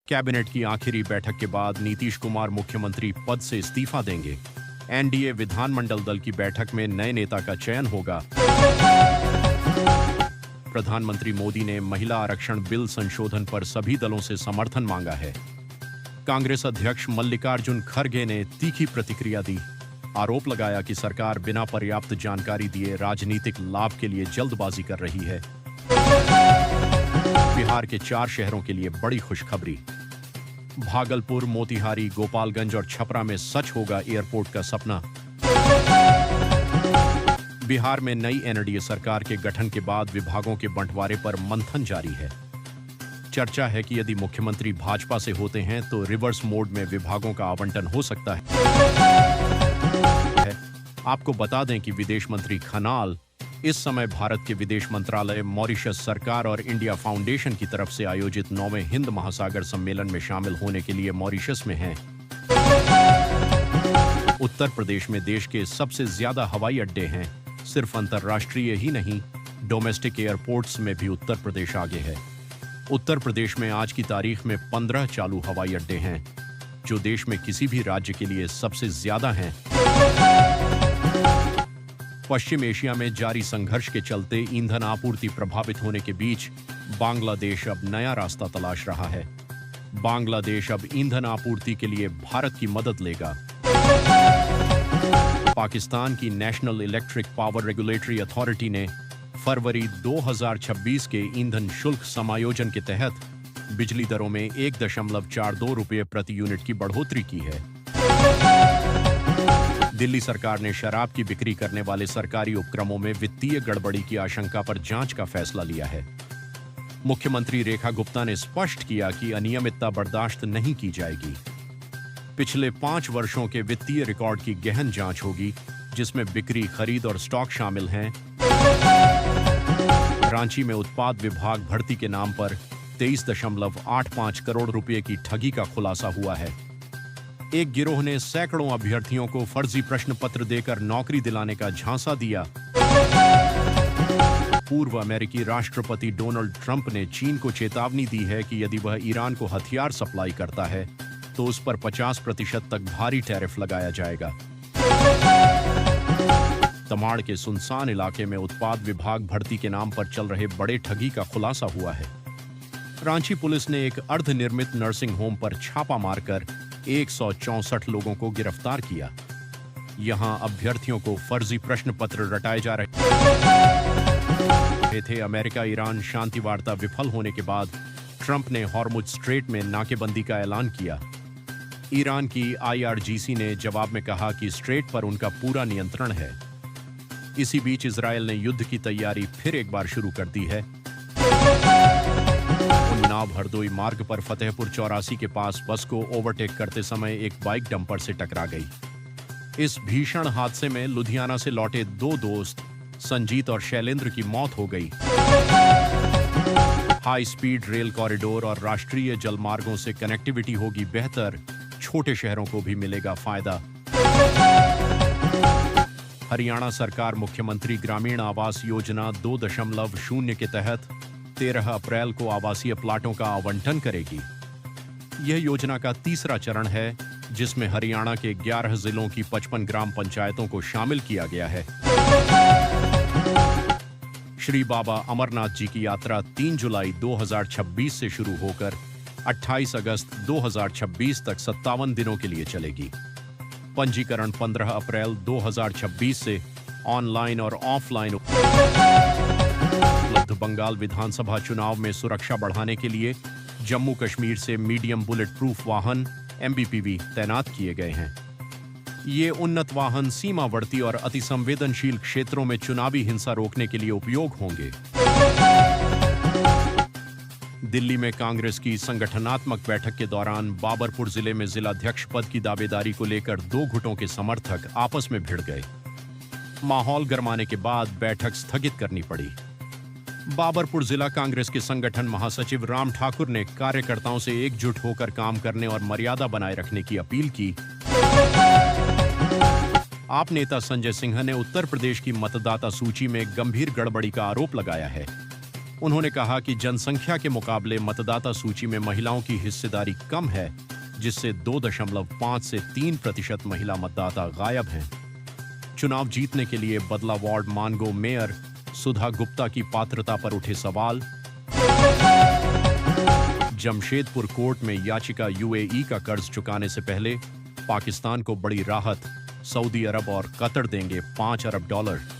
Cabinet की आखिरी बैठक के बाद नीतीश कुमार मुख्यमंत्री पद से इस्तीफा देंगे। एनडीए विधानमंडल दल की बैठक में नए नेता का चयन होगा। प्रधानमंत्री मोदी ने महिला आरक्षण बिल संशोधन पर सभी दलों से समर्थन मांगा है। कांग्रेस अध्यक्ष मल्लिकार्जुन खड़गे ने तीखी प्रतिक्रिया दी। आरोप लगाया कि सरकार बिना पर्याप्त जानकारी दिए राजनीतिक लाभ के लिए जल्दबाजी कर रही है। बिहार के 4 शहरों के लिए बड़ी खुशखबरी। भागलपुर, मोतिहारी, गोपालगंज और छपरा में सच होगा एयरपोर्ट का सपना। बिहार में नई एनडीए सरकार के गठन के बाद विभागों के बंटवारे पर मंथन जारी है। चर्चा है कि यदि मुख्यमंत्री भाजपा से होते हैं तो रिवर्स मोड में विभागों का आवंटन हो सकता है। आपको बता दें कि विदेश मंत्री खनाल इस समय भारत के विदेश मंत्रालय, मॉरिशस सरकार और इंडिया फाउंडेशन की तरफ से आयोजित 9वें हिंद महासागर सम्मेलन में शामिल होने के लिए मॉरिशस में हैं। उत्तर प्रदेश में देश के सबसे ज्यादा हवाई अड्डे हैं। सिर्फ अंतर्राष्ट्रीय ही नहीं, डोमेस्टिक एयरपोर्ट्स में भी उत्तर प्रदेश आगे है। उत्तर प्रदेश में आज की तारीख में 15 चालू हवाई अड्डे हैं, जो देश में किसी भी राज्य के लिए सबसे ज्यादा हैं। पश्चिम एशिया में जारी संघर्ष के चलते ईंधन आपूर्ति प्रभावित होने के बीच बांग्लादेश अब नया रास्ता तलाश रहा है। बांग्लादेश अब ईंधन आपूर्ति के लिए भारत की मदद लेगा। पाकिस्तान की national electric power regulatory authority ने फरवरी 2026 के ईंधन शुल्क समायोजन के तहत बिजली दरों में 1.42 रुपये प्रति यूनिट की बढ़ोतरी की है। दिल्ली सरकार ने शराब की बिक्री करने वाले सरकारी उपक्रमों में वित्तीय गड़बड़ी की आशंका पर जांच का फैसला लिया है। मुख्यमंत्री रेखा गुप्ता ने स्पष्ट किया कि अनियमितता बर्दाश्त नहीं की जाएगी। पिछले 5 वर्षों के वित्तीय रिकॉर्ड की गहन जांच होगी, जिसमें बिक्री, खरीद और स्टॉक शामिल हैं। रांची में उत्पाद विभाग भर्ती के नाम पर 23.85 करोड़ रुपए की ठगी का खुलासा हुआ है। एक गिरोह ने सैकड़ों अभ्यर्थियों को फर्जी प्रश्न पत्र देकर नौकरी दिलाने का झांसा दिया। पूर्व अमेरिकी राष्ट्रपति डोनाल्ड ट्रंप ने चीन को चेतावनी दी है कि यदि वह ईरान को हथियार सप्लाई करता है तो उस पर 50% तक भारी टैरिफ लगाया जाएगा। तमाड़ के सुनसान इलाके में उत्पाद विभाग भर्ती के नाम पर चल रहे बड़े ठगी का खुलासा हुआ है। रांची पुलिस ने एक अर्धनिर्मित नर्सिंग होम पर छापा मारकर 164 लोगों को गिरफ्तार किया। यहां अभ्यर्थियों को फर्जी प्रश्न पत्र रटाए जा रहे थे। अमेरिका ईरान शांति वार्ता विफल होने के बाद ट्रंप ने हॉर्मुज स्ट्रेट में नाकेबंदी का ऐलान किया। ईरान की IRGC ने जवाब में कहा कि स्ट्रेट पर उनका पूरा नियंत्रण है। इसी बीच इजरायल ने युद्ध की तैयारी फिर एक बार शुरू कर दी है। उन्नाव हरदोई मार्ग पर फतेहपुर 84 के पास बस को ओवरटेक करते समय एक बाइक डंपर से टकरा गई। इस भीषण हादसे में लुधियाना से लौटे 2 दोस्त संजीत और शैलेंद्र की मौत हो गई। हाई स्पीड रेल कॉरिडोर और राष्ट्रीय जलमार्गों से कनेक्टिविटी होगी बेहतर, छोटे शहरों को भी मिलेगा फायदा। हरियाणा सरकार मुख्यमंत्री ग्रामीण आवास योजना 2.0 के तहत 13 अप्रैल को आवासीय प्लाटों का आवंटन करेगी। यह योजना का तीसरा चरण है, जिसमें हरियाणा के 11 जिलों की 55 ग्राम पंचायतों को शामिल किया गया है। श्री बाबा अमरनाथ जी की यात्रा 3 जुलाई 2026 से शुरू होकर 28 अगस्त 2026 तक 57 दिनों के लिए चलेगी। पंजीकरण 15 अप्रैल 2026 से ऑनलाइन और ऑफलाइन उपलब्ध। बंगाल विधानसभा चुनाव में सुरक्षा बढ़ाने के लिए जम्मू कश्मीर से मीडियम बुलेट प्रूफ वाहन MBPV तैनात किए गए हैं। ये उन्नत वाहन सीमावर्ती और अतिसंवेदनशील क्षेत्रों में चुनावी हिंसा रोकने के लिए उपयोग होंगे। दिल्ली में कांग्रेस की संगठनात्मक बैठक के दौरान बाबरपुर जिले में जिलाध्यक्ष पद की दावेदारी को लेकर 2 गुटों के समर्थक आपस में भिड़ गए। माहौल गरमाने के बाद बैठक स्थगित करनी पड़ी। बाबरपुर जिला कांग्रेस के संगठन महासचिव राम ठाकुर ने कार्यकर्ताओं से एकजुट होकर काम करने और मर्यादा बनाए रखने की अपील की। आप नेता संजय सिंह ने उत्तर प्रदेश की मतदाता सूची में गंभीर गड़बड़ी का आरोप लगाया है। उन्होंने कहा कि जनसंख्या के मुकाबले मतदाता सूची में महिलाओं की हिस्सेदारी कम है, जिससे 2.5 से 3% महिला मतदाता गायब हैं। चुनाव जीतने के लिए बदला वार्ड मानगो मेयर सुधा गुप्ता की पात्रता पर उठे सवाल। जमशेदपुर कोर्ट में याचिका यूएई का कर्ज चुकाने से पहले पाकिस्तान को बड़ी राहत, सऊदी अरब और कतर देंगे $5 अरब।